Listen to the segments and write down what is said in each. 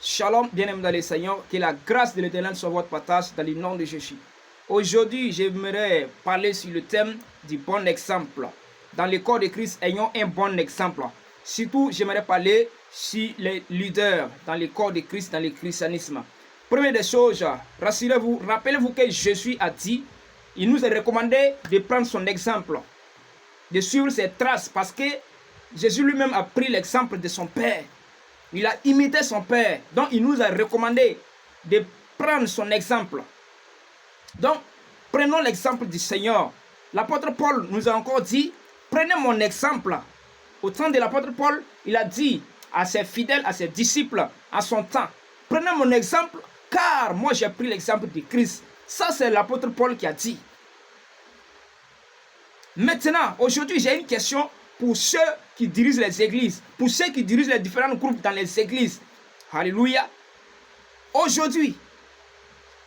Shalom, bien-aimés dans le Seigneur, que la grâce de l'Éternel soit votre partage dans le nom de Jésus. Aujourd'hui, j'aimerais parler sur le thème du bon exemple. Dans le corps de Christ, ayons un bon exemple. Surtout, j'aimerais parler sur les leaders dans le corps de Christ, dans le christianisme. Première des choses, rassurez-vous, rappelez-vous que Jésus a dit, il nous est recommandé de prendre son exemple, de suivre ses traces, parce que Jésus lui-même a pris l'exemple de son Père. Il a imité son Père. Donc, il nous a recommandé de prendre son exemple. Donc, prenons l'exemple du Seigneur. L'apôtre Paul nous a encore dit, prenez mon exemple. Au temps de l'apôtre Paul, il a dit à ses fidèles, à ses disciples, à son temps, prenez mon exemple, car moi j'ai pris l'exemple de Christ. Ça, c'est l'apôtre Paul qui a dit. Maintenant, aujourd'hui, j'ai une question pour ceux qui dirigent les églises, pour ceux qui dirigent les différents groupes dans les églises. Alléluia. Aujourd'hui,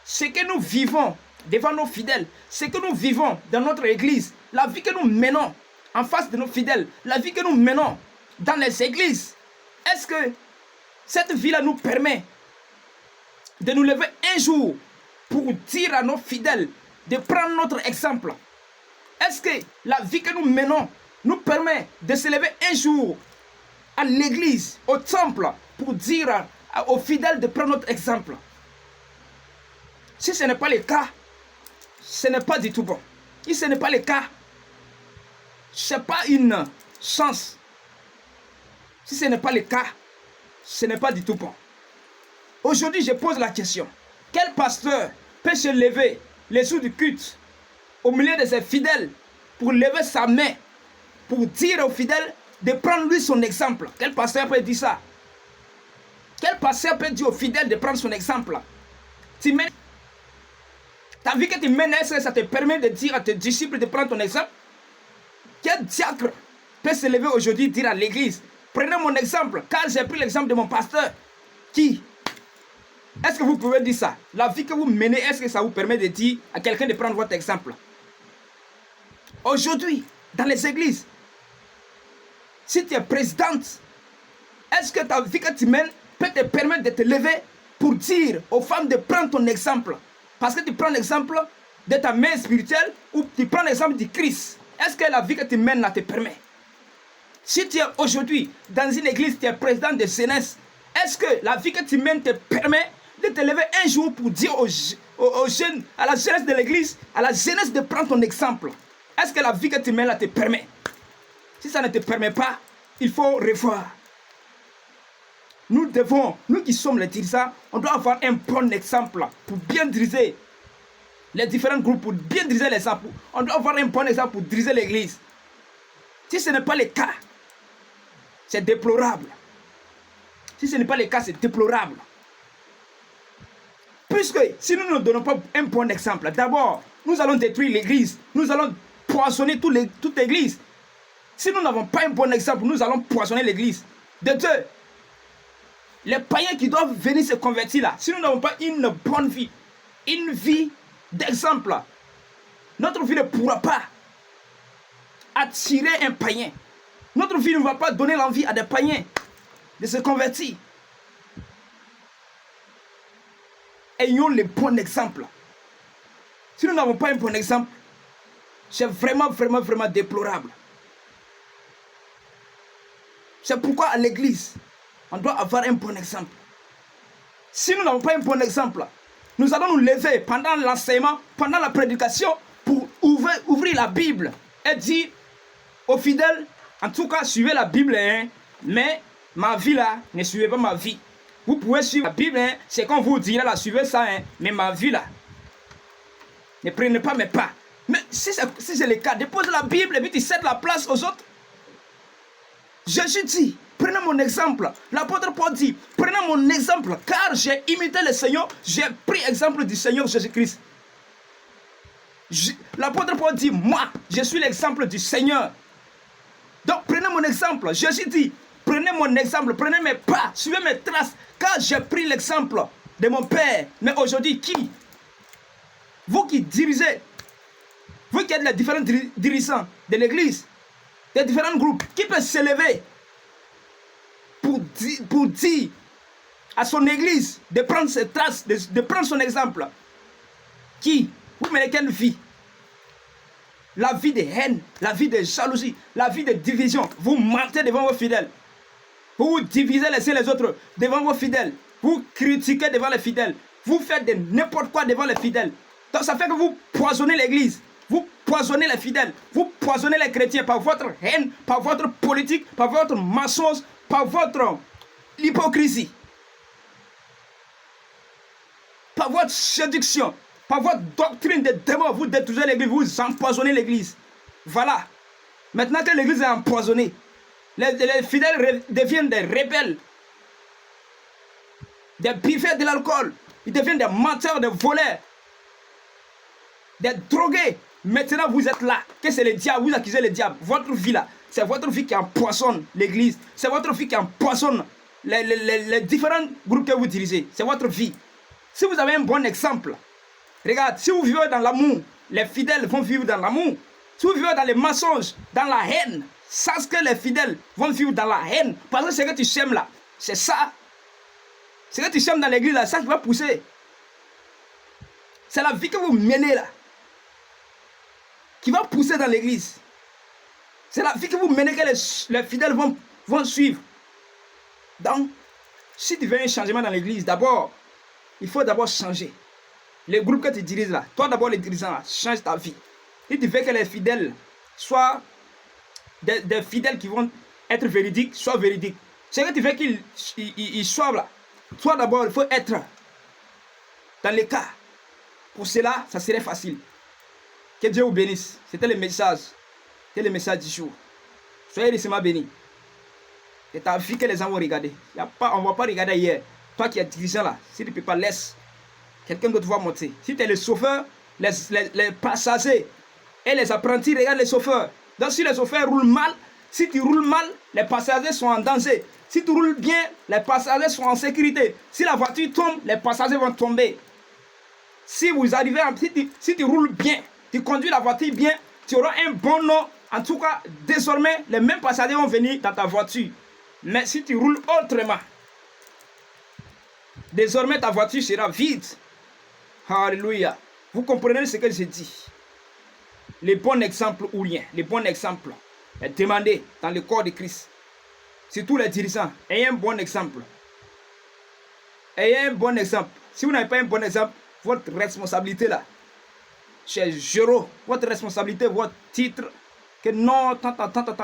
ce que nous vivons devant nos fidèles, ce que nous vivons dans notre église, la vie que nous menons en face de nos fidèles, la vie que nous menons dans les églises, est-ce que cette vie-là nous permet de nous lever un jour pour dire à nos fidèles de prendre notre exemple? Est-ce que la vie que nous menons nous permet de se lever un jour à l'église, au temple, pour dire aux fidèles de prendre notre exemple? Si ce n'est pas le cas, ce n'est pas du tout bon. Si ce n'est pas le cas, ce n'est pas une chance. Si ce n'est pas le cas, ce n'est pas du tout bon. Aujourd'hui, je pose la question. Quel pasteur peut se lever les jours du culte au milieu de ses fidèles pour lever sa main, pour dire aux fidèles de prendre lui son exemple? Quel pasteur peut dire ça? Quel pasteur peut dire aux fidèles de prendre son exemple? Ta vie que tu mènes, est-ce que ça te permet de dire à tes disciples de prendre ton exemple? Quel diacre peut se lever aujourd'hui et dire à l'église, prenez mon exemple, car j'ai pris l'exemple de mon pasteur? Qui? Est-ce que vous pouvez dire ça? La vie que vous menez, est-ce que ça vous permet de dire à quelqu'un de prendre votre exemple? Aujourd'hui, dans les églises, si tu es présidente, est-ce que ta vie que tu mènes peut te permettre de te lever pour dire aux femmes de prendre ton exemple? Parce que tu prends l'exemple de ta mère spirituelle ou tu prends l'exemple du Christ. Est-ce que la vie que tu mènes là te permet? Si tu es aujourd'hui dans une église, tu es président de jeunesse, est-ce que la vie que tu mènes te permet de te lever un jour pour dire aux jeunes, à la jeunesse de l'église, à la jeunesse de prendre ton exemple? Est-ce que la vie que tu mènes là te permet? Si ça ne te permet pas, il faut revoir. Nous qui sommes les dirigeants, on doit avoir un bon exemple pour bien diriger les différents groupes, pour bien diriger les gens. On doit avoir un bon exemple pour diriger l'église. Si ce n'est pas le cas, c'est déplorable. Si ce n'est pas le cas, c'est déplorable. Puisque si nous ne donnons pas un bon exemple, d'abord, nous allons détruire l'église. Nous allons poissonner toute l'église. Si nous n'avons pas un bon exemple, nous allons poissonner l'église. De deux, les païens qui doivent venir se convertir là, si nous n'avons pas une bonne vie, une vie d'exemple, notre vie ne pourra pas attirer un païen. Notre vie ne va pas donner l'envie à des païens de se convertir. Ayons le bon exemple. Si nous n'avons pas un bon exemple, c'est vraiment déplorable. C'est pourquoi à l'église, on doit avoir un bon exemple. Si nous n'avons pas un bon exemple, nous allons nous lever pendant l'enseignement, pendant la prédication, pour ouvrir la Bible et dire aux fidèles, en tout cas, suivez la Bible, hein, mais ma vie là, ne suivez pas ma vie. Vous pouvez suivre la Bible, hein, c'est quand vous direz là, suivez ça, hein, mais ma vie là, ne prenez pas mes pas. Mais si c'est le cas, dépose la Bible et puis tu cèdes la place aux autres. Jésus dit, prenez mon exemple. L'apôtre Paul dit, prenez mon exemple, car j'ai imité le Seigneur, j'ai pris exemple du Seigneur Jésus-Christ. L'apôtre Paul dit, moi, je suis l'exemple du Seigneur. Donc, prenez mon exemple. Jésus dit, prenez mon exemple, prenez mes pas, suivez mes traces, car j'ai pris l'exemple de mon Père. Mais aujourd'hui, qui? Vous qui dirigez, vous qui êtes les différents dirigeants de l'église, des différents groupes, qui peut s'élever pour dire à son église de prendre ses traces, de prendre son exemple. Qui? Vous menez quelle vie? La vie de haine, la vie de jalousie, la vie de division. Vous mentez devant vos fidèles. Vous vous divisez les uns les autres devant vos fidèles. Vous critiquez devant les fidèles. Vous faites de n'importe quoi devant les fidèles. Donc ça fait que vous poisonnez l'église. Vous poisonnez les fidèles. Vous poisonnez les chrétiens par votre haine, par votre politique, par votre mensonge, par votre hypocrisie. Par votre séduction, par votre doctrine de démons, vous détruisez l'église, vous empoisonnez l'église. Voilà. Maintenant que l'église est empoisonnée, les fidèles deviennent des rebelles, des buveurs de l'alcool, ils deviennent des menteurs, des voleurs, des drogués. Maintenant vous êtes là, que c'est le diable, vous accusez le diable. Votre vie là, c'est votre vie qui empoisonne l'église, c'est votre vie qui empoisonne les différents groupes que vous dirigez, c'est votre vie. Si vous avez un bon exemple, regarde, si vous vivez dans l'amour, les fidèles vont vivre dans l'amour. Si vous vivez dans les mensonges, dans la haine, sache que les fidèles vont vivre dans la haine. Parce que ce que tu sèmes là, c'est ça. Ce que tu sèmes dans l'église là, ça qui va pousser. C'est la vie que vous menez là, qui va pousser dans l'église. C'est la vie que vous menez que les fidèles vont suivre. Donc, si tu veux un changement dans l'église, d'abord, il faut d'abord changer. Les groupes que tu diriges là, toi d'abord les dirigeants là, change ta vie. Si tu veux que les fidèles soient des fidèles qui vont être véridiques, soient véridiques. C'est que tu veux qu'ils soient là. Toi d'abord, il faut être dans les cas. Pour cela, ça serait facile. Que Dieu vous bénisse. C'était le message. C'était le message du jour. Soyez récemment bénis. C'est ta vie que les gens vont regarder. On ne va pas regarder hier. Toi qui es dirigeant là, si tu ne peux pas, laisse. Quelqu'un d'autre va monter. Si tu es le chauffeur, les passagers et les apprentis regardent les chauffeurs. Donc si les chauffeurs roulent mal, si tu roules mal, les passagers sont en danger. Si tu roules bien, les passagers sont en sécurité. Si la voiture tombe, les passagers vont tomber. Si vous arrivez, si tu roules bien, tu conduis la voiture bien, tu auras un bon nom. En tout cas, désormais, les mêmes passagers vont venir dans ta voiture. Mais si tu roules autrement, désormais ta voiture sera vide. Alléluia. Vous comprenez ce que je dis? Les bons exemples ou rien. Les bons exemples est demandé dans le corps de Christ. Surtout les dirigeants. Ayez un bon exemple. Ayez un bon exemple. Si vous n'avez pas un bon exemple, votre responsabilité là, c'est zéro. Votre responsabilité, votre titre, que non,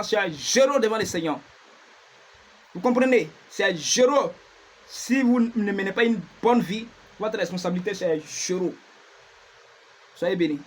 c'est zéro devant le Seigneur. Vous comprenez? C'est zéro. Si vous ne menez pas une bonne vie, votre responsabilité c'est zéro. Soyez bénis.